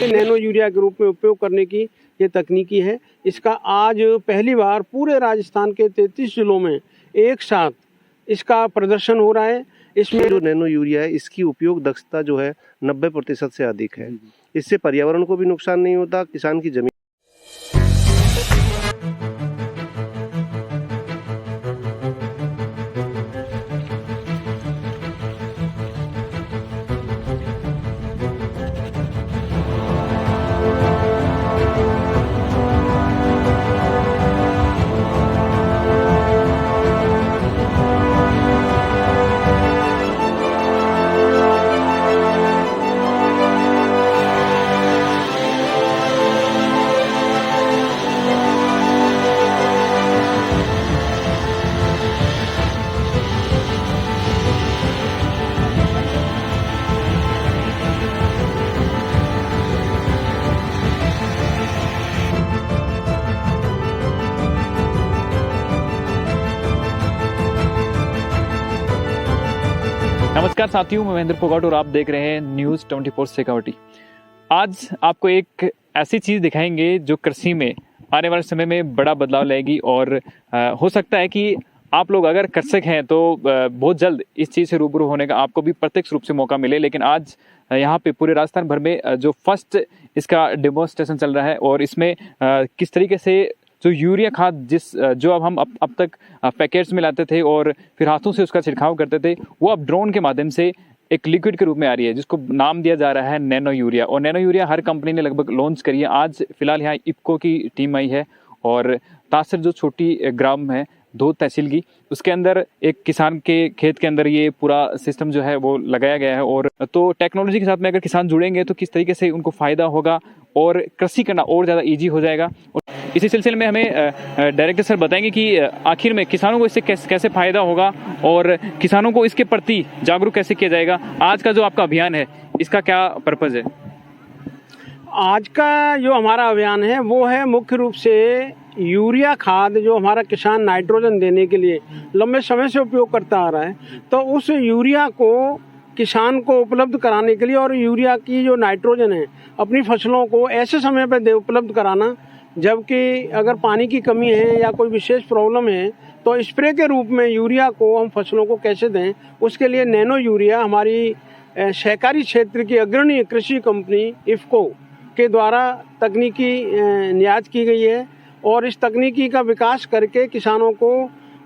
Nano urea के रूप में उपयोग करने की ये तकनीकी है। इसका आज पहली बार पूरे राजस्थान के 33 जिलों में एक साथ इसका प्रदर्शन हो रहा है। इसमें जो नैनो यूरिया है इसकी उपयोग दक्षता जो है 90% से अधिक है। इससे पर्यावरण को भी नुकसान नहीं होता, किसान की जमीन नमस्कार साथियों, मैं महेंद्र फोगाट और आप देख रहे हैं न्यूज़ 24 सिक्योरिटी। आज आपको एक ऐसी चीज़ दिखाएंगे जो कृषि में आने वाले समय में बड़ा बदलाव लाएगी और हो सकता है कि आप लोग अगर कृषक हैं तो बहुत जल्द इस चीज़ से रूबरू होने का आपको भी प्रत्यक्ष रूप से मौका मिले। लेकिन आज यहाँ पे पूरे राजस्थान भर में जो फर्स्ट इसका डेमोन्स्ट्रेशन चल रहा है और इसमें किस तरीके से जो यूरिया खाद जो अब तक पैकेट्स में लाते थे और फिर हाथों से उसका छिड़काव करते थे, वो अब ड्रोन के माध्यम से एक लिक्विड के रूप में आ रही है, जिसको नाम दिया जा रहा है नैनो यूरिया। और नैनो यूरिया हर कंपनी ने लगभग लॉन्च करी है। आज फिलहाल यहाँ इफ्को की टीम आई है और तासर जो छोटी ग्राम है धोद तहसील की, उसके अंदर एक किसान के खेत के अंदर ये पूरा सिस्टम जो है वो लगाया गया है। और तो टेक्नोलॉजी के साथ में अगर किसान जुड़ेंगे तो किस तरीके से उनको फायदा होगा और कृषि करना और ज़्यादा ईजी हो जाएगा। और इसी सिलसिले में हमें डायरेक्टर सर बताएंगे कि आखिर में किसानों को इससे कैसे फायदा होगा और किसानों को इसके प्रति जागरूक कैसे किया जाएगा। आज का जो आपका अभियान है इसका क्या पर्पज़ है? आज का जो हमारा अभियान है वो है मुख्य रूप से यूरिया खाद जो हमारा किसान नाइट्रोजन देने के लिए लंबे समय से उपयोग करता आ रहा है, तो उस यूरिया को किसान को उपलब्ध कराने के लिए और यूरिया की जो नाइट्रोजन है अपनी फसलों को ऐसे समय पर उपलब्ध कराना, जबकि अगर पानी की कमी है या कोई विशेष प्रॉब्लम है तो स्प्रे के रूप में यूरिया को हम फसलों को कैसे दें, उसके लिए नैनो यूरिया हमारी सहकारी क्षेत्र की अग्रणी कृषि कंपनी इफ्को के द्वारा तकनीकी नियाज की गई है। और इस तकनीकी का विकास करके किसानों को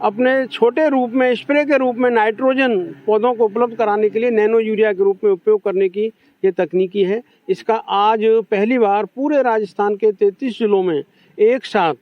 अपने छोटे रूप में स्प्रे के रूप में नाइट्रोजन पौधों को उपलब्ध कराने के लिए नैनो यूरिया के रूप में उपयोग करने की ये तकनीकी है। इसका आज पहली बार पूरे राजस्थान के 33 जिलों में एक साथ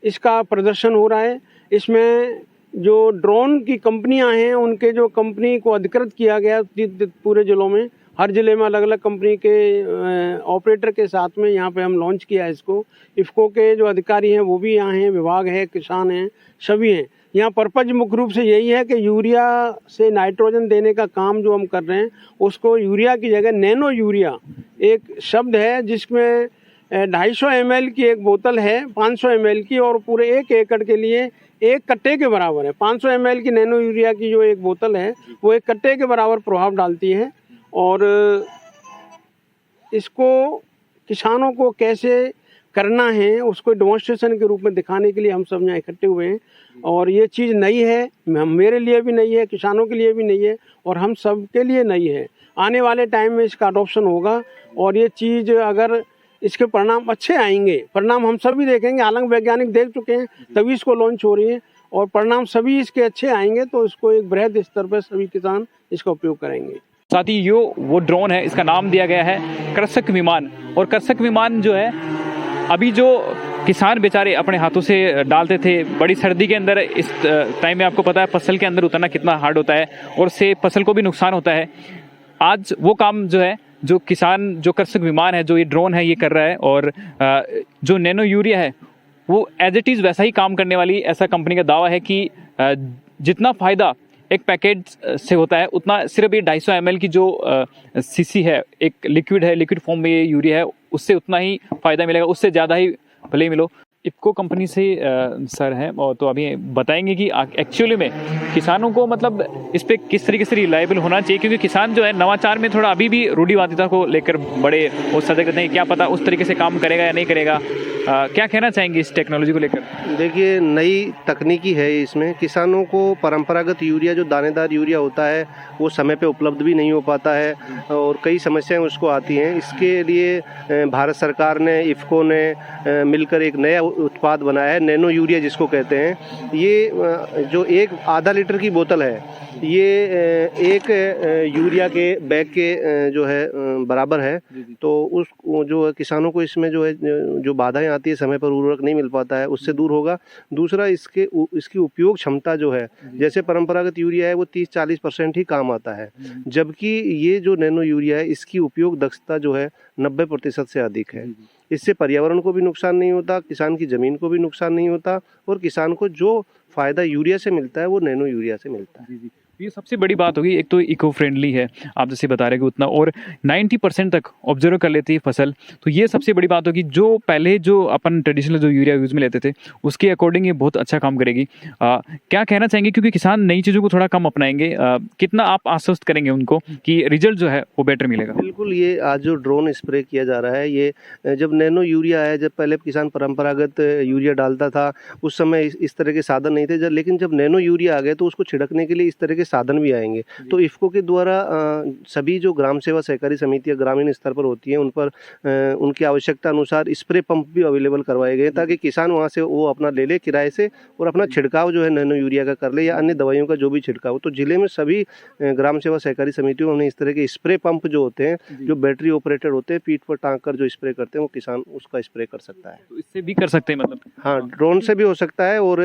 इसका प्रदर्शन हो रहा है। इसमें जो ड्रोन की कंपनियां हैं उनके जो कंपनी को अधिकृत किया गया पूरे जिलों में, हर जिले में अलग अलग कंपनी के ऑपरेटर के साथ में यहाँ पे हम लॉन्च किया है इसको। इफ्को के जो अधिकारी हैं वो भी यहाँ हैं, विभाग है, किसान हैं, सभी हैं। यहाँ पर्पज मुख्य रूप से यही है कि यूरिया से नाइट्रोजन देने का काम जो हम कर रहे हैं उसको यूरिया की जगह नैनो यूरिया एक शब्द है जिसमें 250 ml की एक बोतल है 500 ml की, और पूरे 1 एकड़ के लिए 1 कट्टे के बराबर है। 500 ml की नैनो यूरिया की जो एक बोतल है वो 1 कट्टे के बराबर प्रभाव डालती है। और इसको किसानों को कैसे करना है उसको डेमोन्स्ट्रेशन के रूप में दिखाने के लिए हम सब यहाँ इकट्ठे हुए हैं। और ये चीज़ नई है, मेरे लिए भी नई है, किसानों के लिए भी नई है और हम सब के लिए नई है। आने वाले टाइम में इसका अडॉप्शन होगा और ये चीज़ अगर इसके परिणाम अच्छे आएंगे, परिणाम हम सभी देखेंगे, हालांकि वैज्ञानिक देख चुके हैं तभी इसको लॉन्च हो रही है, और परिणाम सभी इसके अच्छे आएंगे तो इसको एक बृहद स्तर पर सभी किसान इसका उपयोग करेंगे। साथ ही वो ड्रोन है, इसका नाम दिया गया है कृषक विमान। और कृषक विमान जो है अभी जो किसान बेचारे अपने हाथों से डालते थे बड़ी सर्दी के अंदर, इस टाइम में आपको पता है फसल के अंदर उतरना कितना हार्ड होता है और से फसल को भी नुकसान होता है। आज वो काम जो है जो कृषक विमान है, जो ये ड्रोन है, ये कर रहा है। और जो नैनो यूरिया है वो एज इट इज़ वैसा ही काम करने वाली ऐसा कंपनी का दावा है कि जितना फ़ायदा एक पैकेट से होता है उतना सिर्फ ये 250 ml की जो सीसी है, एक लिक्विड फॉर्म में ये यूरिया है, उससे उतना ही फ़ायदा मिलेगा, उससे ज़्यादा ही भले ही मिलो। इफ्को कंपनी से सर हैं, और तो अभी बताएंगे कि एक्चुअली में किसानों को मतलब इस पे किस तरीके से रिलायबल होना चाहिए, क्योंकि किसान जो है नवाचार में थोड़ा अभी भी रूढ़िवादिता को लेकर बड़े वो सजग नहीं, क्या पता उस तरीके से काम करेगा या नहीं करेगा। क्या कहना चाहेंगे इस टेक्नोलॉजी को लेकर? देखिए, नई तकनीकी है इसमें। किसानों को परंपरागत यूरिया जो दानेदार यूरिया होता है वो समय पे उपलब्ध भी नहीं हो पाता है और कई समस्याएं उसको आती हैं। इसके लिए भारत सरकार ने, इफ्को ने मिलकर एक नया उत्पाद बनाया है, नैनो यूरिया जिसको कहते हैं। ये जो एक आधा लीटर की बोतल है, ये एक यूरिया के बैग के जो है बराबर है। तो उस जो किसानों को इसमें जो है जो बाधाएं आती है, समय पर उर्वरक नहीं मिल पाता है, उससे दूर होगा। दूसरा, इसकी उपयोग क्षमता जो है, जैसे परंपरागत यूरिया है वो 30-40% ही काम आता है, जबकि ये जो नैनो यूरिया है इसकी उपयोग दक्षता जो है 90% से अधिक है। इससे पर्यावरण को भी नुकसान नहीं होता, किसान की ज़मीन को भी नुकसान नहीं होता और किसान को जो फ़ायदा यूरिया से मिलता है वो नैनो यूरिया से मिलता है। ये सबसे बड़ी बात होगी। एक तो इको फ्रेंडली है, आप जैसे बता रहे कि उतना, और 90% तक ऑब्जर्व कर लेती है फसल, तो ये सबसे बड़ी बात होगी। जो पहले जो अपन ट्रेडिशनल जो यूरिया यूज़ में लेते थे उसके अकॉर्डिंग ये बहुत अच्छा काम करेगी। क्या कहना चाहेंगे, क्योंकि किसान नई चीज़ों को थोड़ा कम अपनाएंगे, कितना आप आश्वस्त करेंगे उनको कि रिजल्ट जो है वो बेटर मिलेगा? बिल्कुल, ये आज जो ड्रोन स्प्रे किया जा रहा है, ये जब नैनो यूरिया है, जब पहले किसान परंपरागत यूरिया डालता था उस समय इस तरह के साधन नहीं थे, लेकिन जब नैनो यूरिया आ गए तो उसको छिड़कने के लिए इस तरह के साधन भी आएंगे। तो इफ्को के द्वारा सभी जो ग्राम सेवा सहकारी समितियां ग्रामीण स्तर पर होती हैं उन पर उनकी आवश्यकता अनुसार स्प्रे पंप भी अवेलेबल करवाए गए, ताकि किसान वहां से वो अपना ले ले किराए से और अपना छिड़काव जो है नैनो यूरिया का कर ले या अन्य दवाइयों का जो भी छिड़काव। तो जिले में सभी ग्राम सेवा सहकारी समितियों में इस तरह के स्प्रे पंप जो होते हैं, जो बैटरी ऑपरेटेड होते हैं, पीठ पर टांग कर जो स्प्रे करते हैं, वो किसान उसका स्प्रे कर सकता है। तो इससे भी कर सकते हैं मतलब? हाँ, ड्रोन से भी हो सकता है और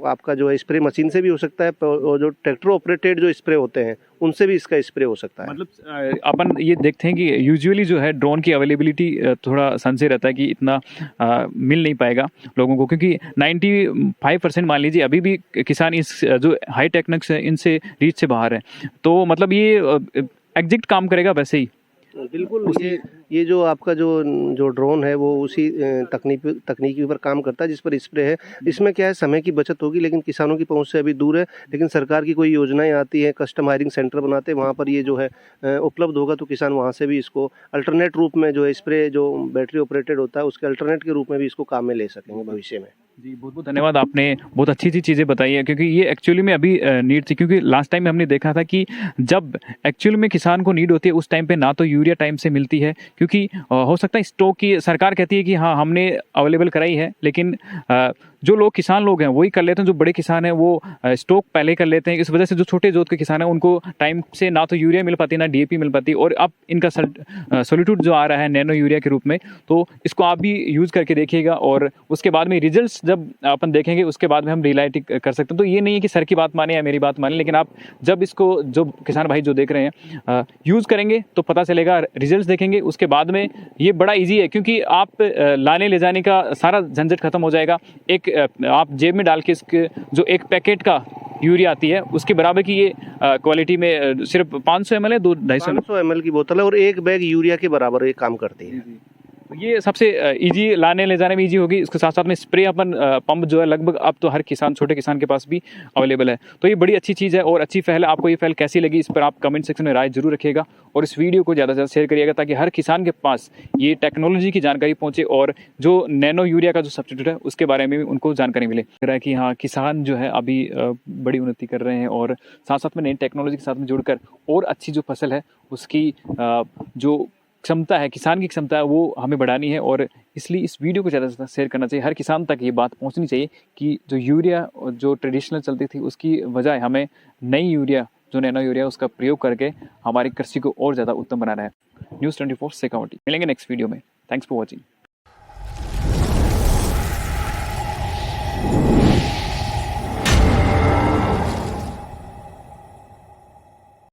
आपका जो है स्प्रे मशीन से भी हो सकता है, और जो ट्रैक्टर ऑपरेटेड जो स्प्रे होते हैं उनसे भी इसका स्प्रे हो सकता है। मतलब अपन ये देखते हैं कि यूजुअली जो है ड्रोन की अवेलेबिलिटी थोड़ा संशय रहता है कि इतना मिल नहीं पाएगा लोगों को, क्योंकि 95% मान लीजिए अभी भी किसान इस जो हाई टेक्निक्स इनसे रीच से बाहर है। तो मतलब ये एग्जैक्ट काम करेगा वैसे ही? बिल्कुल, ये जो आपका जो ड्रोन है वो उसी तकनीकी पर काम करता है जिस पर स्प्रे है। इसमें क्या है, समय की बचत होगी, लेकिन किसानों की पहुंच से अभी दूर है। लेकिन सरकार की कोई योजनाएं आती हैं, कस्टम हायरिंग सेंटर बनाते हैं, वहाँ पर ये जो है उपलब्ध होगा, तो किसान वहाँ से भी इसको अल्टरनेट रूप में जो है स्प्रे जो बैटरी ऑपरेटेड होता है उसके अल्टरनेट के रूप में भी इसको काम में ले सकेंगे भविष्य में। जी, बहुत बहुत धन्यवाद, आपने बहुत अच्छी चीज़ें बताई है, क्योंकि ये एक्चुअली में अभी नीड थी। क्योंकि लास्ट टाइम में हमने देखा था कि जब एक्चुअली में किसान को नीड होती है उस टाइम पे ना तो यूरिया टाइम से मिलती है, क्योंकि हो सकता है स्टॉक की सरकार कहती है कि हाँ हमने अवेलेबल कराई है, लेकिन जो लोग किसान लोग हैं वही कर लेते हैं, जो बड़े किसान हैं वो स्टॉक पहले कर लेते हैं। इस वजह से जो छोटे जोत के किसान हैं उनको टाइम से ना तो यूरिया मिल पाती, ना डीएपी मिल पाती। और अब इनका सॉलिट्यूड जो आ रहा है नैनो यूरिया के रूप में, तो इसको आप भी यूज़ करके देखिएगा और उसके बाद में रिजल्ट्स जब अपन देखेंगे उसके बाद में हम रियलाइटी कर सकते हैं। तो ये नहीं है कि सर की बात माने या मेरी बात माने, लेकिन आप जब इसको जो किसान भाई जो देख रहे हैं यूज़ करेंगे तो पता चलेगा, रिजल्ट्स देखेंगे उसके बाद में। ये बड़ा ईजी है, क्योंकि आप लाने ले जाने का सारा झंझट खत्म हो जाएगा। एक आप जेब में डाल के इसके जो एक पैकेट का यूरिया आती है उसके बराबर की ये क्वालिटी में सिर्फ 500 ml है, 250 ml की बोतल है और एक बैग यूरिया के बराबर ये काम करती है। ये सबसे इजी, लाने ले जाने में इजी होगी। इसके साथ साथ में स्प्रे अपन पंप जो है लगभग अब तो हर किसान, छोटे किसान के पास भी अवेलेबल है। तो ये बड़ी अच्छी चीज़ है और अच्छी पहल है। आपको ये पहल कैसी लगी इस पर आप कमेंट सेक्शन में राय जरूर रखिएगा और इस वीडियो को ज़्यादा से ज़्यादा शेयर करिएगा, ताकि हर किसान के पास ये टेक्नोलॉजी की जानकारी पहुँचे और जो नैनो यूरिया का जो सब्स्टिट्यूट है उसके बारे में भी उनको जानकारी मिले। लग रहा है कि हाँ, किसान जो है अभी बड़ी उन्नति कर रहे हैं और साथ साथ में नई टेक्नोलॉजी के साथ में जुड़कर और अच्छी जो फसल है उसकी जो क्षमता है, किसान की क्षमता है, वो हमें बढ़ानी है। और इसलिए इस वीडियो को ज़्यादा से ज़्यादा शेयर करना चाहिए। हर किसान तक ये बात पहुंचनी चाहिए कि जो यूरिया जो ट्रेडिशनल चलती थी उसकी बजाय हमें नई यूरिया, जो नैनो यूरिया, उसका प्रयोग करके हमारी कृषि को और ज़्यादा उत्तम बनाना है। न्यूज़ 24 शेखावटी। मिलेंगे नेक्स्ट वीडियो में। Thanks for watching.